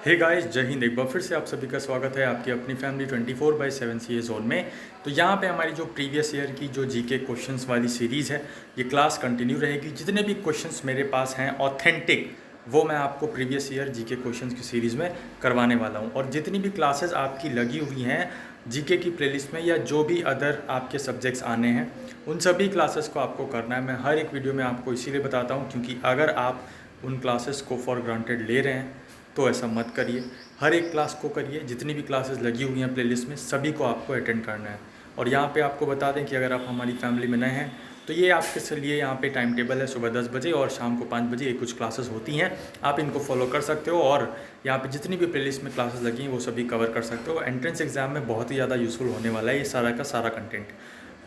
Hey guys, जय हिंद। एक बार फिर से आप सभी का स्वागत है आपकी अपनी फैमिली 24/7 सीए जोन में। तो यहाँ पे हमारी जो प्रीवियस ईयर की जो जीके क्वेश्चंस वाली सीरीज़ है, ये क्लास कंटिन्यू रहेगी। जितने भी क्वेश्चंस मेरे पास हैं ऑथेंटिक, वो मैं आपको प्रीवियस ईयर जीके क्वेश्चंस की सीरीज़ में करवाने वाला हूँ। और जितनी भी क्लासेस आपकी लगी हुई हैं जीके की प्लेलिस्ट में या जो भी अदर आपके सब्जेक्ट्स आने हैं, उन सभी क्लासेस को आपको करना है। मैं हर एक वीडियो में आपको इसीलिए बताता हूँ क्योंकि अगर आप उन क्लासेस को फॉर ग्रांटेड ले रहे हैं तो ऐसा मत करिए। हर एक क्लास को करिए। जितनी भी क्लासेस लगी हुई हैं प्लेलिस्ट में, सभी को आपको अटेंड करना है। और यहाँ पे आपको बता दें कि अगर आप हमारी फैमिली में नए हैं तो ये आपके लिए यहाँ पे टाइम टेबल है। सुबह 10 बजे और शाम को 5 बजे ये कुछ क्लासेस होती हैं, आप इनको फॉलो कर सकते हो। और यहाँ पे जितनी भी प्लेलिस्ट में क्लासेस लगी हैं वो सभी कवर कर सकते हो। एंट्रेंस एग्जाम में बहुत ही ज़्यादा यूज़फुल होने वाला है ये सारा का सारा कंटेंट।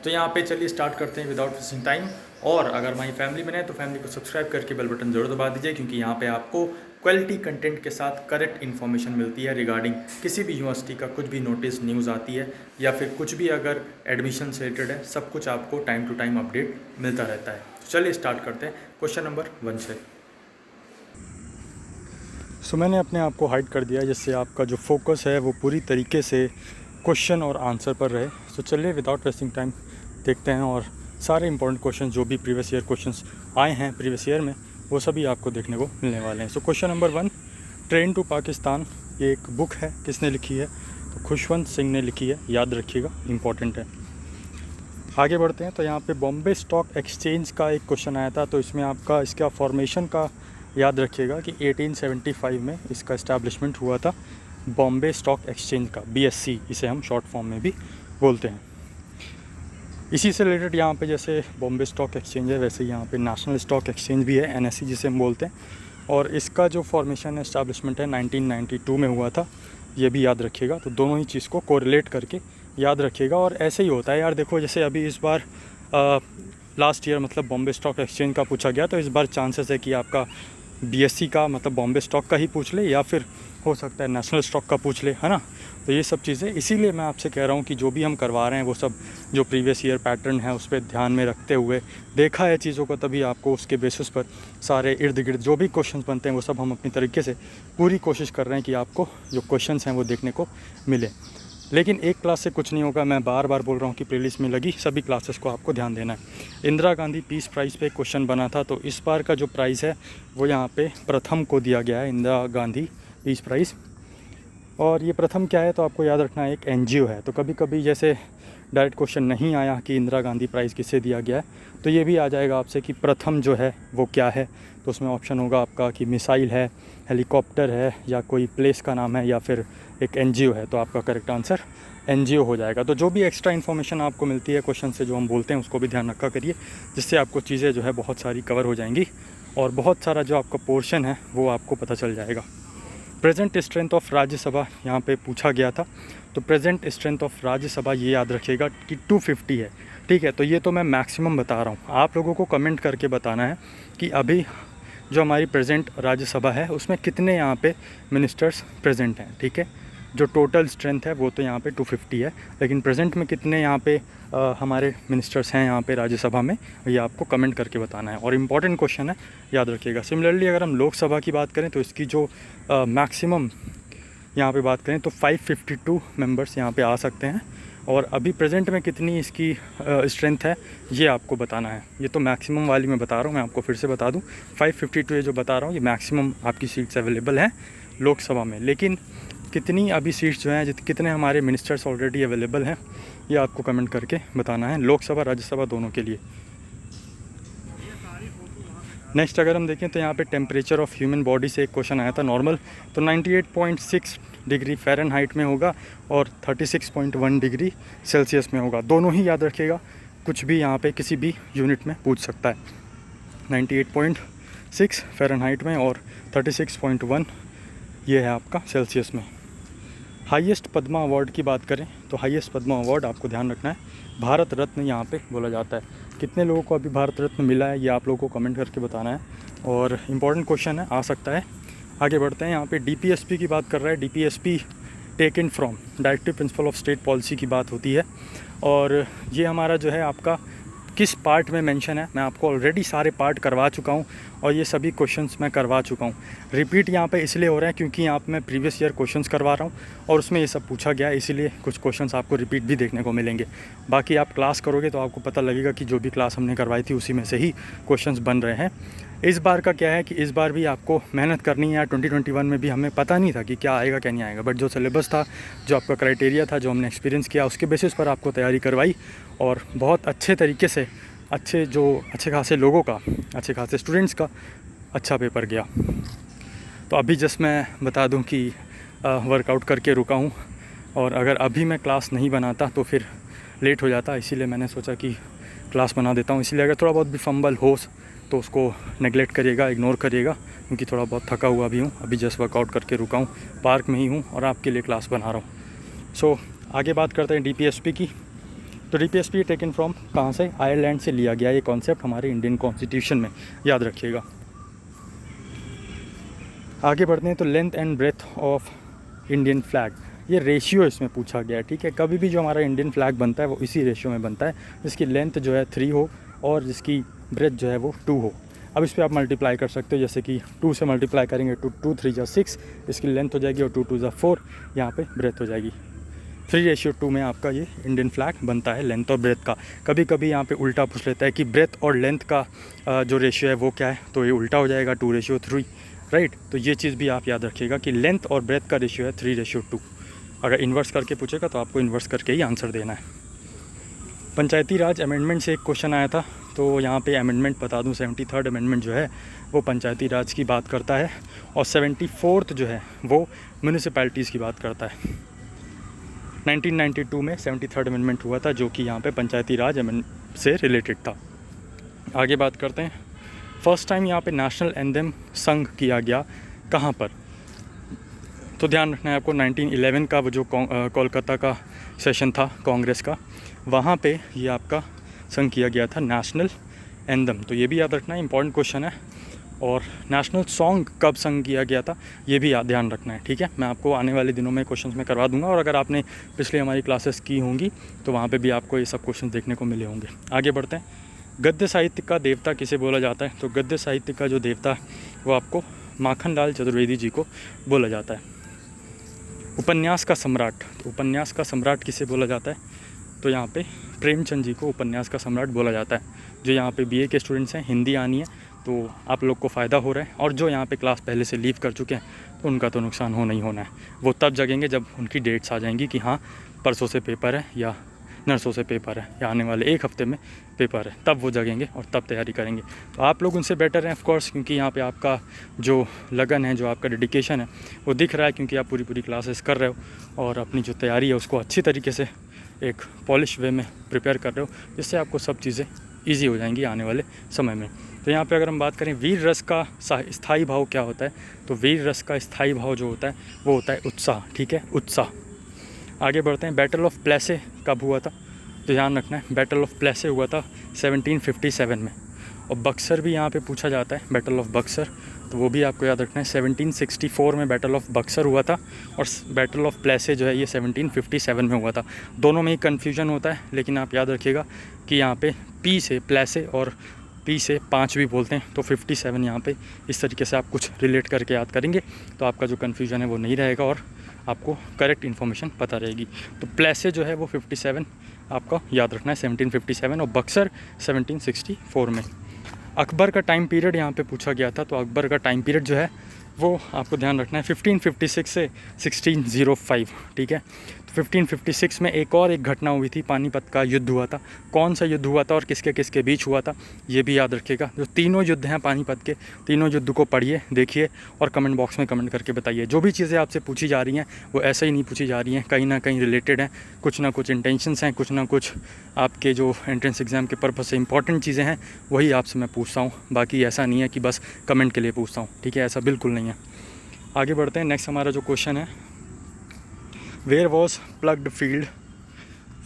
तो यहाँ पे चलिए स्टार्ट करते हैं विदाउट वेस्टिंग टाइम। और अगर हमारी फैमिली में है तो फैमिली को सब्सक्राइब करके बेल बटन जरूर दबा दीजिए, क्योंकि यहाँ पे आपको क्वालिटी कंटेंट के साथ करेक्ट इन्फॉर्मेशन मिलती है रिगार्डिंग किसी भी यूनिवर्सिटी का कुछ भी नोटिस न्यूज़ आती है या फिर कुछ भी अगर एडमिशन से रिलेटेड है, सब कुछ आपको टाइम टू टाइम अपडेट मिलता रहता है। तो चलिए स्टार्ट करते हैं क्वेश्चन नंबर 1 से। मैंने अपने आप को हाइड कर दिया जिससे आपका जो फोकस है वो पूरी तरीके से क्वेश्चन और आंसर पर रहे। चलिए विदाउट वेस्टिंग टाइम देखते हैं और सारे इंपॉर्टेंट क्वेश्चन जो भी प्रीवियस ईयर क्वेश्चंस आए हैं प्रीवियस ईयर में, वो सभी आपको देखने को मिलने वाले हैं। Question number 1, train to Pakistan, ये एक बुक है, किसने लिखी है? तो खुशवंत सिंह ने लिखी है, याद रखिएगा, इंपॉर्टेंट है। आगे बढ़ते हैं। तो यहाँ पे बॉम्बे स्टॉक एक्सचेंज का एक क्वेश्चन आया था, तो इसमें आपका इसका फॉर्मेशन का याद रखिएगा कि 1875 में इसका इस्टेब्लिशमेंट हुआ था, बॉम्बे स्टॉक एक्सचेंज का, BSC इसे हम शॉर्ट फॉर्म में भी बोलते हैं। इसी से रिलेटेड यहाँ पे जैसे बॉम्बे स्टॉक एक्सचेंज है, वैसे यहाँ पे नेशनल स्टॉक एक्सचेंज भी है, NSE जिसे हम बोलते हैं। और इसका जो फॉर्मेशन एस्टैब्लिशमेंट है 1992 में हुआ था, ये भी याद रखिएगा। तो दोनों ही चीज़ को कोरिलेट करके याद रखिएगा। और ऐसे ही होता है यार, देखो जैसे अभी इस बार लास्ट ईयर मतलब बॉम्बे स्टॉक एक्सचेंज का पूछा गया, तो इस बार चांसेस है कि आपका BSC का मतलब बॉम्बे स्टॉक का ही पूछ ले, या फिर हो सकता है नेशनल स्टॉक का पूछ ले, है ना। तो ये सब चीज़ें, इसीलिए मैं आपसे कह रहा हूँ कि जो भी हम करवा रहे हैं वो सब जो प्रीवियस ईयर पैटर्न है उस पर ध्यान में रखते हुए देखा है चीज़ों को, तभी आपको उसके बेसिस पर सारे इर्द गिर्द जो भी क्वेश्चन बनते हैं वो सब हम अपनी तरीके से पूरी कोशिश कर रहे हैं कि आपको जो क्वेश्चन हैं वो देखने को मिले। लेकिन एक क्लास से कुछ नहीं होगा, मैं बार बार बोल रहा हूँ कि प्लेलिस्ट में लगी सभी क्लासेस को आपको ध्यान देना है। इंदिरा गांधी पीस प्राइज़ पे क्वेश्चन बना था, तो इस बार का जो प्राइज़ है वो यहाँ पे प्रथम को दिया गया है, इंदिरा गांधी पीस प्राइज़। और ये प्रथम क्या है, तो आपको याद रखना है एक NGO है। तो कभी कभी जैसे डायरेक्ट क्वेश्चन नहीं आया कि इंदिरा गांधी प्राइज़ किसे दिया गया है, तो ये भी आ जाएगा आपसे कि प्रथम जो है वो क्या है। तो उसमें ऑप्शन होगा आपका कि मिसाइल है, हेलीकॉप्टर है, या कोई प्लेस का नाम है, या फिर एक NGO है। तो आपका करेक्ट आंसर NGO हो जाएगा। तो जो भी एक्स्ट्रा इन्फॉर्मेशन आपको मिलती है क्वेश्चन से जो हम बोलते हैं, उसको भी ध्यान रखा करिए, जिससे आपको चीज़ें जो है बहुत सारी कवर हो जाएंगी और बहुत सारा जो आपका पोर्शन है वो आपको पता चल जाएगा। प्रेजेंट स्ट्रेंथ ऑफ राज्यसभा यहाँ पे पूछा गया था, तो प्रेजेंट स्ट्रेंथ ऑफ राज्यसभा ये याद रखिएगा कि 250 है, ठीक है। तो ये तो मैं मैक्सिमम बता रहा हूँ, आप लोगों को कमेंट करके बताना है कि अभी जो हमारी प्रेजेंट राज्यसभा है उसमें कितने यहाँ पे मिनिस्टर्स प्रेजेंट हैं, ठीक है। जो टोटल स्ट्रेंथ है वो तो यहाँ पे 250 है, लेकिन प्रेजेंट में कितने यहाँ पे हमारे मिनिस्टर्स हैं यहाँ पे राज्यसभा में, ये आपको कमेंट करके बताना है। और इम्पॉर्टेंट क्वेश्चन है, याद रखिएगा। सिमिलरली अगर हम लोकसभा की बात करें तो इसकी जो मैक्सिमम यहाँ पे बात करें तो 552 मेंबर्स यहाँ पे आ सकते हैं। और अभी प्रेजेंट में कितनी इसकी स्ट्रेंथ है ये आपको बताना है। ये तो मैक्सिमम वाली मैं बता रहा हूँ, मैं आपको फिर से बता दूँ, 552 ये जो बता रहा हूँ ये मैक्सिमम आपकी सीट्स अवेलेबल हैं लोकसभा में। लेकिन कितनी अभी सीट्स जो हैं, कितने हमारे मिनिस्टर्स ऑलरेडी अवेलेबल हैं, ये आपको कमेंट करके बताना है, लोकसभा राज्यसभा दोनों के लिए। नेक्स्ट अगर हम देखें तो यहाँ पे टेम्परेचर ऑफ ह्यूमन बॉडी से एक क्वेश्चन आया था नॉर्मल, तो 98.6 डिग्री फ़ारेनहाइट में होगा और 36.1 डिग्री सेल्सियस में होगा। दोनों ही याद रखिएगा, कुछ भी यहाँ पे किसी भी यूनिट में पूछ सकता है। 98.6 फ़ारेनहाइट में और 36.1 ये है आपका सेल्सियस में। हाईएस्ट पद्मा अवार्ड की बात करें तो हाईएस्ट पद्मा अवार्ड आपको ध्यान रखना है भारत रत्न यहाँ पे बोला जाता है। कितने लोगों को अभी भारत रत्न मिला है ये आप लोगों को कमेंट करके बताना है, और इम्पॉर्टेंट क्वेश्चन है, आ सकता है। आगे बढ़ते हैं। यहाँ पे DPSP की बात कर रहा है। DPSP taken from directive principle of state policy की बात होती है, और ये हमारा जो है आपका किस पार्ट में मेंशन है मैं आपको ऑलरेडी सारे पार्ट करवा चुका हूँ और ये सभी क्वेश्चंस मैं करवा चुका हूँ। रिपीट यहाँ पे इसलिए हो रहा है क्योंकि यहाँ पे मैं प्रीवियस ईयर क्वेश्चंस करवा रहा हूँ और उसमें ये सब पूछा गया है, इसीलिए कुछ क्वेश्चंस आपको रिपीट भी देखने को मिलेंगे। बाकी आप क्लास करोगे तो आपको पता लगेगा कि जो भी क्लास हमने करवाई थी उसी में से ही क्वेश्चंस बन रहे हैं। इस बार का क्या है कि इस बार भी आपको मेहनत करनी है। 2021 में भी हमें पता नहीं था कि क्या आएगा क्या नहीं आएगा, बट जो सिलेबस था, जो आपका क्राइटेरिया था, जो हमने एक्सपीरियंस किया, उसके बेसिस पर आपको तैयारी करवाई और बहुत अच्छे तरीके से अच्छे खासे लोगों का, अच्छे खासे स्टूडेंट्स का अच्छा पेपर गया। तो अभी जस्ट मैं बता दूं कि वर्कआउट करके रुका हूं और अगर अभी मैं क्लास नहीं बनाता तो फिर लेट हो जाता, इसीलिए मैंने सोचा कि क्लास बना देता हूं। इसलिए अगर थोड़ा बहुत भी फंबल हो तो उसको नेगलेक्ट करिएगा, इग्नोर करिएगा, क्योंकि थोड़ा बहुत थका हुआ भी हूँ। अभी जस्ट वर्कआउट करके रुका हूँ, पार्क में ही हूँ और आपके लिए क्लास बना रहा हूँ। सो आगे बात करते हैं DPSP की। तो DPSP टेकन फ्रॉम कहाँ से? आयरलैंड से लिया गया ये कॉन्सेप्ट हमारे इंडियन कॉन्स्टिट्यूशन में, याद रखिएगा। आगे बढ़ते हैं तो length and breadth of Indian flag, ये रेशियो इसमें पूछा गया है, ठीक है। कभी भी जो हमारा इंडियन फ्लैग बनता है वो इसी रेशियो में बनता है, जिसकी लेंथ जो है 3 हो और जिसकी ब्रेथ जो है वो 2 हो। अब इस पर आप मल्टीप्लाई कर सकते हो, जैसे कि 2 से मल्टीप्लाई करेंगे तो 2 3 जा 6 इसकी लेंथ हो जाएगी और 2 2 जा 4 यहाँ पे ब्रेथ हो जाएगी। 3:2 में आपका ये इंडियन फ्लैग बनता है लेंथ और ब्रेथ का। कभी कभी यहाँ पे उल्टा पूछ लेता है कि ब्रेथ और लेंथ का जो रेशियो है वो क्या है, तो ये उल्टा हो जाएगा 2:3, राइट। तो ये चीज़ भी आप याद रखिएगा कि लेंथ और ब्रेथ का रेशियो है 3:2। अगर इन्वर्स करके पूछेगा तो आपको इन्वर्स करके ही आंसर देना है। पंचायती राज अमेंडमेंट से एक क्वेश्चन आया था, तो यहाँ पे अमेंडमेंट बता दूँ, 73rd अमेंडमेंट जो है वो पंचायती राज की बात करता है और 74th जो है वो म्यूनिसिपैलिटीज़ की बात करता है। 1992 में 73rd अमेंडमेंट हुआ था जो कि यहाँ पे पंचायती राज अमेंडमेंट से रिलेटेड था। आगे बात करते हैं, फर्स्ट टाइम यहाँ पे नेशनल एंथम संग किया गया कहाँ पर? तो ध्यान रखना है आपको, 1911 का वो जो कोलकाता का सेशन था कांग्रेस का, वहाँ पे ये आपका संग किया गया था नेशनल एंथम। तो ये भी याद रखना है, इंपॉर्टेंट क्वेश्चन है। और नेशनल सॉन्ग कब संग किया गया था ये भी ध्यान रखना है, ठीक है। मैं आपको आने वाले दिनों में क्वेश्चंस में करवा दूंगा और अगर आपने पिछले हमारी क्लासेस की होंगी तो वहाँ पे भी आपको ये सब क्वेश्चन देखने को मिले होंगे। आगे बढ़ते हैं, गद्य साहित्य का देवता किसे बोला जाता है? तो गद्य साहित्य का जो देवता है वो आपको माखनलाल चतुर्वेदी जी को बोला जाता है। उपन्यास का सम्राट, तो उपन्यास का सम्राट किसे बोला जाता है? तो यहाँ पे प्रेमचंद जी को उपन्यास का सम्राट बोला जाता है। जो यहाँ पे BA के स्टूडेंट्स हैं, हिंदी आनी है तो आप लोग को फ़ायदा हो रहा है, और जो यहाँ पे क्लास पहले से लीव कर चुके हैं तो उनका तो नुकसान होना ही होना है। वो तब जगेंगे जब उनकी डेट्स आ जाएंगी कि हाँ परसों से पेपर है या नरसों से पेपर है या आने वाले 1 हफ्ते में पेपर है, तब वो जगेंगे और तब तैयारी करेंगे। तो आप लोग उनसे बेटर हैं ऑफकोर्स, क्योंकि यहाँ पे आपका जो लगन है, जो आपका डेडिकेशन है वो दिख रहा है, क्योंकि आप पूरी क्लासेस कर रहे हो और अपनी जो तैयारी है उसको अच्छी तरीके से एक पॉलिश वे में प्रिपेयर कर रहे हो, जिससे आपको सब चीज़ें ईजी हो जाएंगी आने वाले समय में। तो यहाँ पे अगर हम बात करें वीर रस का स्थायी भाव क्या होता है, तो वीर रस का स्थायी भाव जो होता है वो होता है उत्साह, ठीक है, उत्साह। आगे बढ़ते हैं, बैटल ऑफ प्लेसे कब हुआ था? तो ध्यान रखना है, बैटल ऑफ प्लेसे हुआ था 1757 में। और बक्सर भी यहाँ पे पूछा जाता है, बैटल ऑफ बक्सर, तो वो भी आपको याद रखना है। 1764 में बैटल ऑफ बक्सर हुआ था और बैटल ऑफ प्लेसे जो है ये 1757 में हुआ था। दोनों में ही कन्फ्यूजन होता है, लेकिन आप याद रखिएगा कि यहाँ पे P से प्लेसे और P से 5 भी बोलते हैं, तो 57 यहाँ पे इस तरीके से आप कुछ रिलेट करके याद करेंगे तो आपका जो कन्फ्यूजन है वो नहीं रहेगा और आपको करेक्ट इन्फॉर्मेशन पता रहेगी। तो प्लेसे जो है वो 57 आपका याद रखना है, 1757, और बक्सर 1764 में। अकबर का टाइम पीरियड यहाँ पे पूछा गया था, तो अकबर का टाइम पीरियड जो है वो आपको ध्यान रखना है 1556 से 1605, ठीक है। तो 1556 में एक घटना हुई थी, पानीपत का युद्ध हुआ था। कौन सा युद्ध हुआ था और किसके किसके बीच हुआ था ये भी याद रखिएगा। जो तीनों युद्ध हैं पानीपत के, तीनों युद्ध को पढ़िए, देखिए और कमेंट बॉक्स में कमेंट करके बताइए। जो भी चीज़ें आपसे पूछी जा रही हैं वो ऐसे ही नहीं पूछी जा रही हैं, कहीं ना कहीं रिलेटेड हैं, कुछ ना कुछ इंटेंशंस हैं, कुछ ना कुछ आपके जो एंट्रेंस एग्ज़ाम के पर्पज़ से इंपॉर्टेंट चीज़ें हैं वही आपसे मैं पूछता हूँ। बाकी ऐसा नहीं है कि बस कमेंट के लिए पूछता हूँ, ठीक है, ऐसा बिल्कुल नहीं है। आगे बढ़ते हैं, नेक्स्ट हमारा जो क्वेश्चन है, where was ploughed field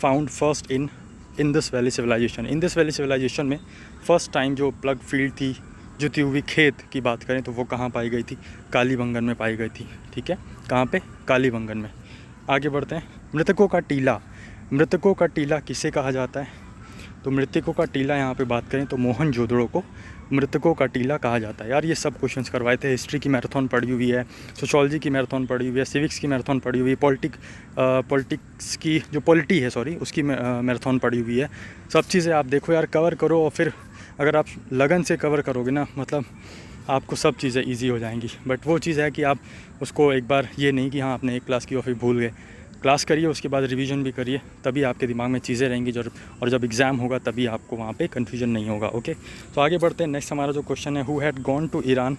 found first in Indus valley civilisation? Indus valley civilisation में फर्स्ट टाइम जो प्लग फील्ड थी, जुती हुई खेत की बात करें तो वो कहाँ पाई गई थी? कालीबंगन में पाई गई थी, ठीक है। कहाँ पे? कालीबंगन में। आगे बढ़ते हैं, मृतकों का टीला, मृतकों का टीला किसे कहा जाता है? तो मृतकों का टीला यहाँ पे बात करें तो मोहनजोदड़ो को मृतकों का टीला कहा जाता है। यार ये सब क्वेश्चंस करवाए थे। हिस्ट्री की मैराथन पढ़ी हुई है, सोशोलॉजी की मैराथन पढ़ी हुई है, सिविक्स की मैराथन पढ़ी हुई है, पॉलिटिक्स की जो पॉलिटी है उसकी मैराथन पढ़ी हुई है। सब चीज़ें आप देखो यार, कवर करो, और फिर अगर आप लगन से कवर करोगे ना, मतलब आपको सब चीज़ें ईजी हो जाएंगी। बट वो चीज़ है कि आप उसको एक बार ये नहीं कि हाँ आपने एक क्लास की और फिर भूल गए। क्लास करिए, उसके बाद रिवीजन भी करिए, तभी आपके दिमाग में चीज़ें रहेंगी और जब एग्ज़ाम होगा तभी आपको वहाँ पे कन्फ्यूजन नहीं होगा। ओके, तो आगे बढ़ते हैं। नेक्स्ट हमारा जो क्वेश्चन है, who had gone to Iran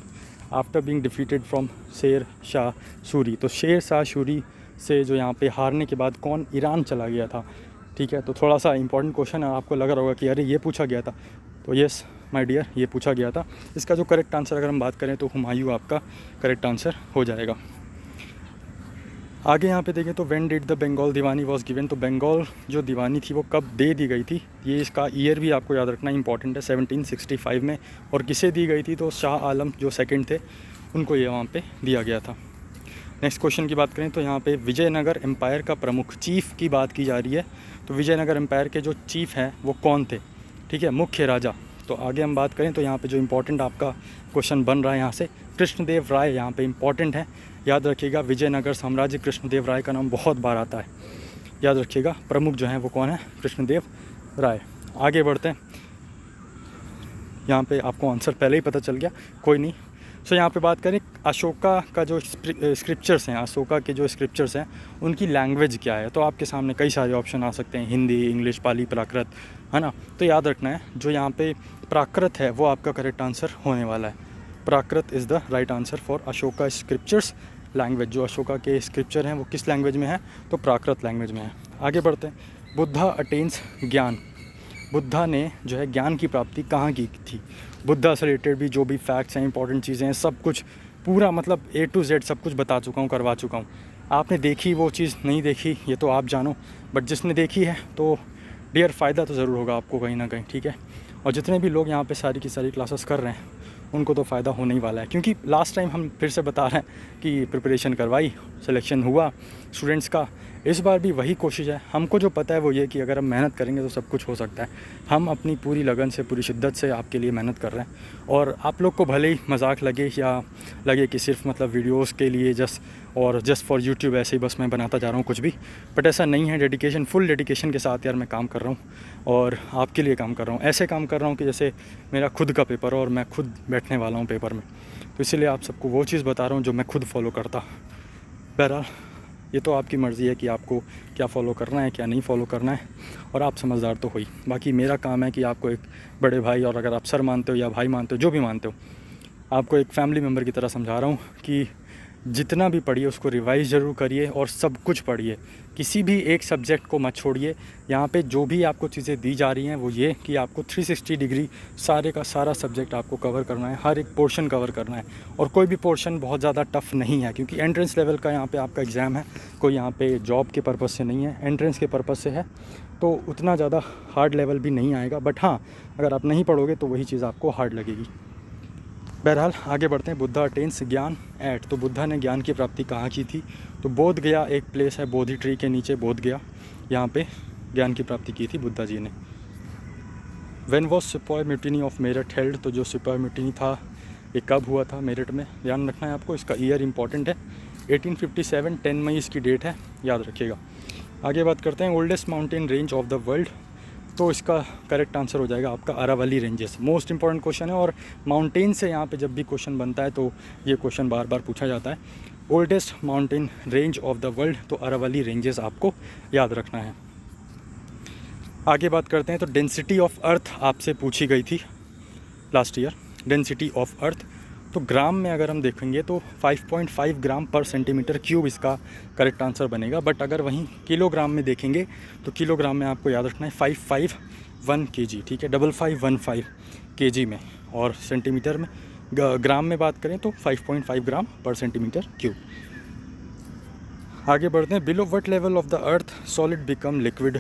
after being defeated from Sher Shah Suri. तो शेर शाह सूरी से जो यहाँ पे हारने के बाद कौन ईरान चला गया था। ठीक है, तो थोड़ा सा इंपॉर्टेंट क्वेश्चन है, आपको लग रहा होगा कि अरे ये पूछा गया था। तो येस माय डियर, ये पूछा गया था। इसका जो करेक्ट आंसर अगर हम बात करें तो हुमायूं आपका करेक्ट आंसर हो जाएगा। आगे यहाँ पे देखें तो when did the Bengal Diwani was given. तो बंगाल जो दीवानी थी वो कब दे दी गई थी, ये इसका ईयर भी आपको याद रखना इंपॉर्टेंट है, 1765 में। और किसे दी गई थी, तो शाह आलम जो सेकंड थे उनको ये वहाँ पे दिया गया था। नेक्स्ट क्वेश्चन की बात करें तो यहाँ पे विजयनगर एम्पायर का प्रमुख चीफ की बात की जा रही है। तो विजयनगर एम्पायर के जो चीफ हैं वो कौन थे, ठीक है, मुख्य राजा। तो आगे हम बात करें तो यहाँ पे जो इम्पोर्टेंट आपका क्वेश्चन बन रहा है यहाँ से, कृष्णदेव राय यहाँ पे इम्पॉर्टेंट है, याद रखिएगा। विजयनगर साम्राज्य, कृष्णदेव राय का नाम बहुत बार आता है, याद रखिएगा। प्रमुख जो हैं वो कौन है, कृष्णदेव राय। आगे बढ़ते हैं, यहाँ पे आपको आंसर पहले ही पता चल गया, कोई नहीं। सो यहाँ पे बात करें अशोका का जो स्क्रिप्चर्स हैं, अशोका के जो स्क्रिप्चर्स हैं उनकी लैंग्वेज क्या है। तो आपके सामने कई सारे ऑप्शन आ सकते हैं, हिंदी, इंग्लिश, पाली, प्राकृत, है ना। तो याद रखना है जो यहाँ पे प्राकृत है वो आपका करेक्ट आंसर होने वाला है। Prakrit is the right answer for Ashoka scriptures language. जो अशोका के स्क्रिप्चर हैं वो किस लैंग्वेज में है, तो प्राकृत लैंग्वेज में है। आगे बढ़ते हैं, बुद्धा अटेन्स ज्ञान। बुद्धा ने जो है ज्ञान की प्राप्ति कहाँ की थी। बुद्धा से रिलेटेड भी जो भी फैक्ट्स हैं, इंपॉर्टेंट चीज़ें हैं, सब कुछ पूरा मतलब A to Z सब कुछ बता चुका हूँ, करवा चुका हूँ। आपने देखी वो चीज़, नहीं देखी ये तो आप जानो, बट जिसने देखी है तो डियर फ़ायदा तो ज़रूर होगा आपको कहीं ना कहीं, ठीक है। और जितने भी लोग यहाँ पे सारी की सारी क्लासेस कर रहे हैं उनको तो फ़ायदा होने ही वाला है, क्योंकि लास्ट टाइम हम फिर से बता रहे हैं कि प्रिपरेशन करवाई, सिलेक्शन हुआ स्टूडेंट्स का। इस बार भी वही कोशिश है। हमको जो पता है वो ये कि अगर हम मेहनत करेंगे तो सब कुछ हो सकता है। हम अपनी पूरी लगन से, पूरी शिद्दत से आपके लिए मेहनत कर रहे हैं। और आप लोग को भले ही मजाक लगे या लगे कि सिर्फ मतलब वीडियोस के लिए जस्ट फॉर यूट्यूब ऐसे ही बस मैं बनाता जा रहा हूँ कुछ भी, बट ऐसा नहीं है। डेडिकेशन, फुल डेडिकेशन के साथ यार मैं काम कर रहा हूँ और आपके लिए काम कर रहा हूँ। ऐसे काम कर रहा हूँ कि जैसे मेरा खुद का पेपर हो और मैं खुद बैठने वाला हूँ पेपर में। तो इसीलिए आप सबको वो चीज़ बता रहा हूँ जो मैं खुद फॉलो करता। बहरहाल ये तो आपकी मर्ज़ी है कि आपको क्या फ़ॉलो करना है, क्या नहीं फ़ॉलो करना है, और आप समझदार तो हुई। बाकी मेरा काम है कि आपको एक बड़े भाई, और अगर आप सर मानते हो या भाई मानते हो, जो भी मानते हो, आपको एक फैमिली मेम्बर की तरह समझा रहा हूँ कि जितना भी पढ़िए उसको रिवाइज़ ज़रूर करिए और सब कुछ पढ़िए। किसी भी एक सब्जेक्ट को मत छोड़िए। यहाँ पे जो भी आपको चीज़ें दी जा रही हैं वो ये कि आपको 360 डिग्री सारे का सारा सब्जेक्ट आपको कवर करना है, हर एक पोर्शन कवर करना है। और कोई भी पोर्शन बहुत ज़्यादा टफ़ नहीं है, क्योंकि एंट्रेंस लेवल का यहाँ पे आपका एग्ज़ाम है, कोई यहाँ पे जॉब के पर्पज़ से नहीं है, एंट्रेंस के पर्पज़ से है। तो उतना ज़्यादा हार्ड लेवल भी नहीं आएगा, बट हाँ अगर आप नहीं पढ़ोगे तो वही चीज़ आपको हार्ड लगेगी। बहरहाल आगे बढ़ते हैं। बुद्धा अटेन्स ज्ञान एट। तो बुद्धा ने ज्ञान की प्राप्ति कहाँ की थी, तो बोध गया एक प्लेस है, बोधि ट्री के नीचे बोध गया, यहाँ पे ज्ञान की प्राप्ति की थी बुद्धा जी ने। व्हेन वॉज सिपाही म्यूटिनी ऑफ मेरठ हेल्ड। तो जो सिपाही म्यूटिनी था ये कब हुआ था मेरठ में, ध्यान रखना है आपको। इसका ईयर इंपॉर्टेंट है, 1857, 10 मई इसकी डेट है, याद रखिएगा। आगे बात करते हैं oldest mountain range of the world. तो इसका करेक्ट आंसर हो जाएगा आपका Aravalli ranges. Most important question है, और माउंटेन से यहाँ पे जब भी क्वेश्चन बनता है तो ये क्वेश्चन बार बार पूछा जाता है। Oldest mountain range of the world, तो अरावली रेंजेस आपको याद रखना है। आगे बात करते हैं तो डेंसिटी ऑफ अर्थ आपसे पूछी गई थी last year, density of earth. तो ग्राम में अगर हम देखेंगे तो 5.5 ग्राम पर सेंटीमीटर क्यूब इसका करेक्ट आंसर बनेगा। बट अगर वहीं किलोग्राम में देखेंगे तो किलोग्राम में आपको याद रखना है 551 kg, ठीक है, 5515 kg में। और सेंटीमीटर में, ग्राम में बात करें तो 5.5 ग्राम पर सेंटीमीटर क्यूब। आगे बढ़ते हैं। Below what level of the earth solid become liquid.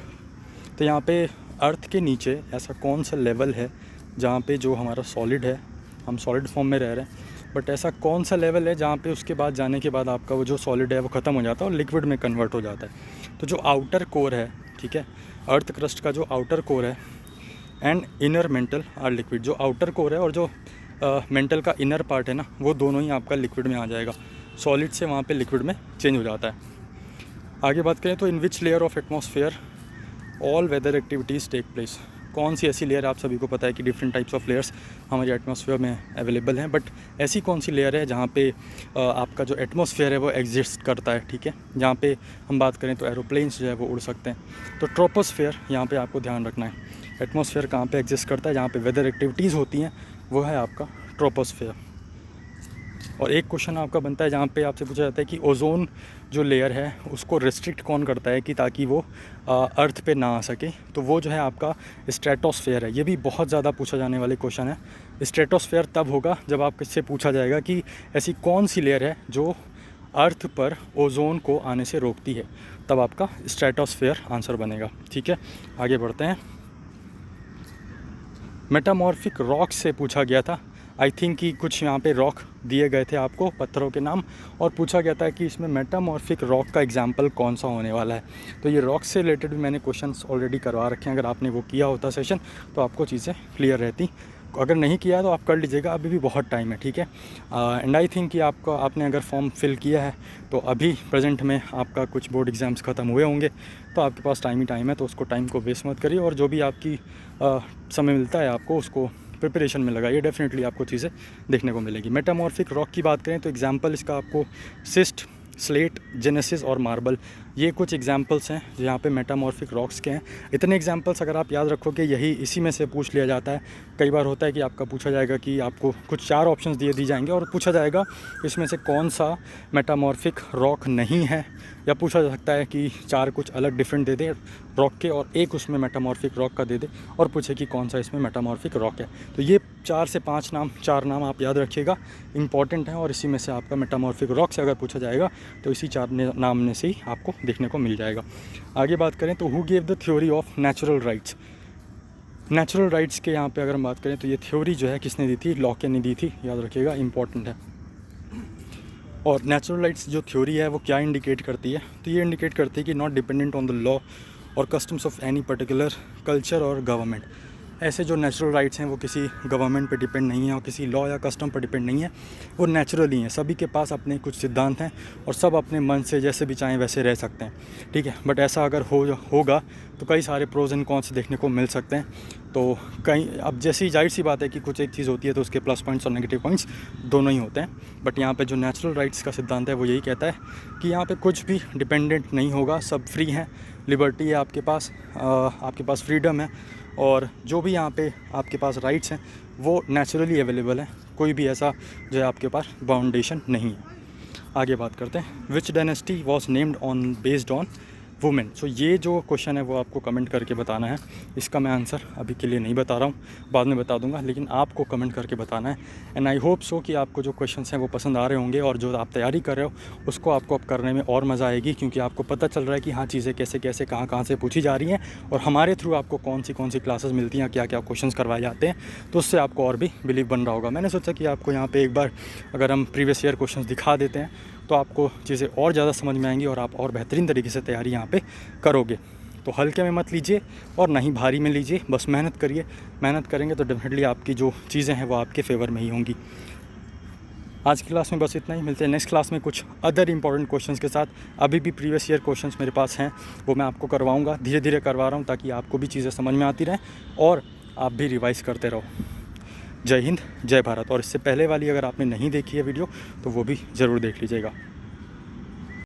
तो यहाँ पे अर्थ के नीचे ऐसा कौन सा लेवल है जहाँ पे जो हमारा सॉलिड है, हम सॉलिड फॉर्म में रह रहे हैं, बट ऐसा कौन सा लेवल है जहाँ पे उसके बाद जाने के बाद आपका वो जो सॉलिड है वो ख़त्म हो जाता है और लिक्विड में कन्वर्ट हो जाता है। तो जो आउटर कोर है, ठीक है, अर्थ क्रस्ट का जो आउटर कोर है and inner mantle are liquid. जो आउटर कोर है और जो मेंटल का इनर पार्ट है ना, वो दोनों ही आपका लिक्विड में आ जाएगा, सॉलिड से वहाँ पे लिक्विड में चेंज हो जाता है। आगे बात करें तो in which layer of atmosphere all weather activities take place. कौन सी ऐसी लेयर, आप सभी को पता है कि डिफरेंट टाइप्स ऑफ लेयर्स हमारे एटमॉस्फेयर में अवेलेबल हैं, बट ऐसी कौन सी लेयर है जहाँ पे आपका जो एटमॉस्फेयर है वो एग्जिस्ट करता है, ठीक है। जहाँ पे हम बात करें तो एरोप्लेन्स जो है वो उड़ सकते हैं। तो ट्रोपोस्फेयर यहाँ पे आपको ध्यान रखना है, एटमॉस्फेयर कहाँ पे एग्जिस्ट करता है, जहाँ पे वेदर एक्टिविटीज़ होती हैं, वो है आपका ट्रोपोस्फेयर। और एक क्वेश्चन आपका बनता है जहाँ पे आपसे पूछा जाता है कि ओजोन जो लेयर है उसको रिस्ट्रिक्ट कौन करता है कि ताकि वो अर्थ पे ना आ सके, तो वो जो है आपका स्ट्रेटोस्फेयर है। ये भी बहुत ज़्यादा पूछा जाने वाले क्वेश्चन है। स्ट्रेटोस्फेयर तब होगा जब आपसे इससे पूछा जाएगा कि ऐसी कौन सी लेयर है जो अर्थ पर ओजोन को आने से रोकती है, तब आपका स्ट्रेटोस्फेयर आंसर बनेगा, ठीक है। आगे बढ़ते हैं। मेटामॉर्फिक रॉक से पूछा गया था, आई थिंक कि कुछ यहाँ पे रॉक दिए गए थे आपको, पत्थरों के नाम, और पूछा गया था कि इसमें मेटामॉर्फिक रॉक का एग्जाम्पल कौन सा होने वाला है। तो ये रॉक से रिलेटेड भी मैंने क्वेश्चंस ऑलरेडी करवा रखे हैं, अगर आपने वो किया होता सेशन तो आपको चीज़ें क्लियर रहती। अगर नहीं किया तो आप कर लीजिएगा, अभी भी बहुत टाइम है, ठीक है। एंड आई थिंक कि आपने अगर फॉर्म फिल किया है तो अभी प्रेजेंट में आपका कुछ बोर्ड एग्ज़ाम्स ख़त्म हुए होंगे, तो आपके पास टाइम ही टाइम है, तो उसको टाइम को वेस्ट मत करिए, और जो भी आपकी समय मिलता है आपको उसको प्रिपरेशन में लगाइए, डेफिनेटली आपको चीज़ें देखने को मिलेगी। मेटामॉर्फिक रॉक की बात करें तो एग्जांपल इसका आपको सिस्ट, स्लेट, जेनेसिस और मार्बल, ये कुछ एग्जांपल्स हैं जहाँ पे मेटामॉर्फिक रॉक्स के हैं। इतने एग्जांपल्स अगर आप याद रखोगे, यही इसी में से पूछ लिया जाता है। कई बार होता है कि आपका पूछा जाएगा कि आपको कुछ 4 ऑप्शंस दी जाएंगे और पूछा जाएगा इसमें से कौन सा मेटामॉर्फिक रॉक नहीं है, या पूछा जा सकता है कि 4 कुछ अलग डिफरेंट दे दे रॉक के और एक उसमें मेटामॉर्फिक रॉक का दे दे और पूछे कि कौन सा इसमें मेटामॉर्फिक रॉक है। तो ये 4 से 5 नाम, 4 नाम आप याद रखिएगा, इंपॉर्टेंट हैं, और इसी में से आपका मेटामॉर्फिक रॉक से अगर पूछा जाएगा तो इसी 4 नाम में से ही आपको देखने को मिल जाएगा। आगे बात करें तो who gave the theory of natural rights. Natural rights के यहाँ पे अगर हम बात करें तो ये थ्योरी जो है किसने दी थी, लॉके ने दी थी, याद रखिएगा, इंपॉर्टेंट है। और नेचुरल राइट्स जो थ्योरी है वो क्या इंडिकेट करती है, तो ये इंडिकेट करती है कि not dependent on the law और customs of any particular culture और गवर्नमेंट। ऐसे जो नेचुरल राइट्स हैं वो किसी गवर्नमेंट पे डिपेंड नहीं है और किसी लॉ या कस्टम पर डिपेंड नहीं है, वो नेचुरली हैं। सभी के पास अपने कुछ सिद्धांत हैं और सब अपने मन से जैसे भी चाहें वैसे रह सकते हैं, ठीक है। बट ऐसा अगर होगा तो कई सारे प्रोज एंड कॉन्स देखने को मिल सकते हैं। तो कहीं अब जैसी जाहिर सी बात है कि कुछ एक चीज़ होती है तो उसके प्लस पॉइंट्स और नेगेटिव पॉइंट्स दोनों ही होते हैं। बट यहाँ पे जो नेचुरल राइट्स का सिद्धांत है वो यही कहता है कि यहाँ पे कुछ भी डिपेंडेंट नहीं होगा, सब फ्री हैं, लिबर्टी है आपके पास फ्रीडम है, और जो भी यहाँ पे आपके पास राइट्स हैं वो नेचुरली अवेलेबल हैं, कोई भी ऐसा जो है आपके पास बाउंडेशन नहीं है। आगे बात करते हैं, which dynasty was named on based on women. So ये जो क्वेश्चन है वो आपको कमेंट करके बताना है। इसका मैं आंसर अभी के लिए नहीं बता रहा हूँ, बाद में बता दूंगा, लेकिन आपको कमेंट करके बताना है। एंड आई होप सो कि आपको जो क्वेश्चंस हैं वो पसंद आ रहे होंगे, और जो आप तैयारी कर रहे हो उसको आपको अब करने में और मज़ा आएगी, क्योंकि आपको पता चल रहा है कि हाँ चीज़ें कैसे कैसे कहाँ से पूछी जा रही हैं, और हमारे थ्रू आपको कौन सी क्लासेस मिलती हैं, क्या क्या क्वेश्चन करवाए जाते हैं, तो उससे आपको और भी बिलीव बन रहा होगा। मैंने सोचा कि आपको यहाँ पर एक बार अगर हम प्रीवियस ईयर क्वेश्चन दिखा देते हैं तो आपको चीज़ें और ज़्यादा समझ में आएंगी और आप और बेहतरीन तरीके से तैयारी यहाँ पे करोगे। तो हल्के में मत लीजिए और ना ही भारी में लीजिए, बस मेहनत करिए। मेहनत करेंगे तो डेफिनेटली आपकी जो चीज़ें हैं वो आपके फेवर में ही होंगी। आज की क्लास में बस इतना ही, मिलते हैं नेक्स्ट क्लास में कुछ अदर इंपॉर्टेंट क्वेश्चंस के साथ। अभी भी प्रीवियस ईयर क्वेश्चंस मेरे पास हैं, वो मैं आपको करवाऊँगा, धीरे धीरे करवा रहा हूँ ताकि आपको भी चीज़ें समझ में आती रहें और आप भी रिवाइज़ करते रहो। जय हिंद, जय भारत। और इससे पहले वाली अगर आपने नहीं देखी है वीडियो तो वो भी ज़रूर देख लीजिएगा।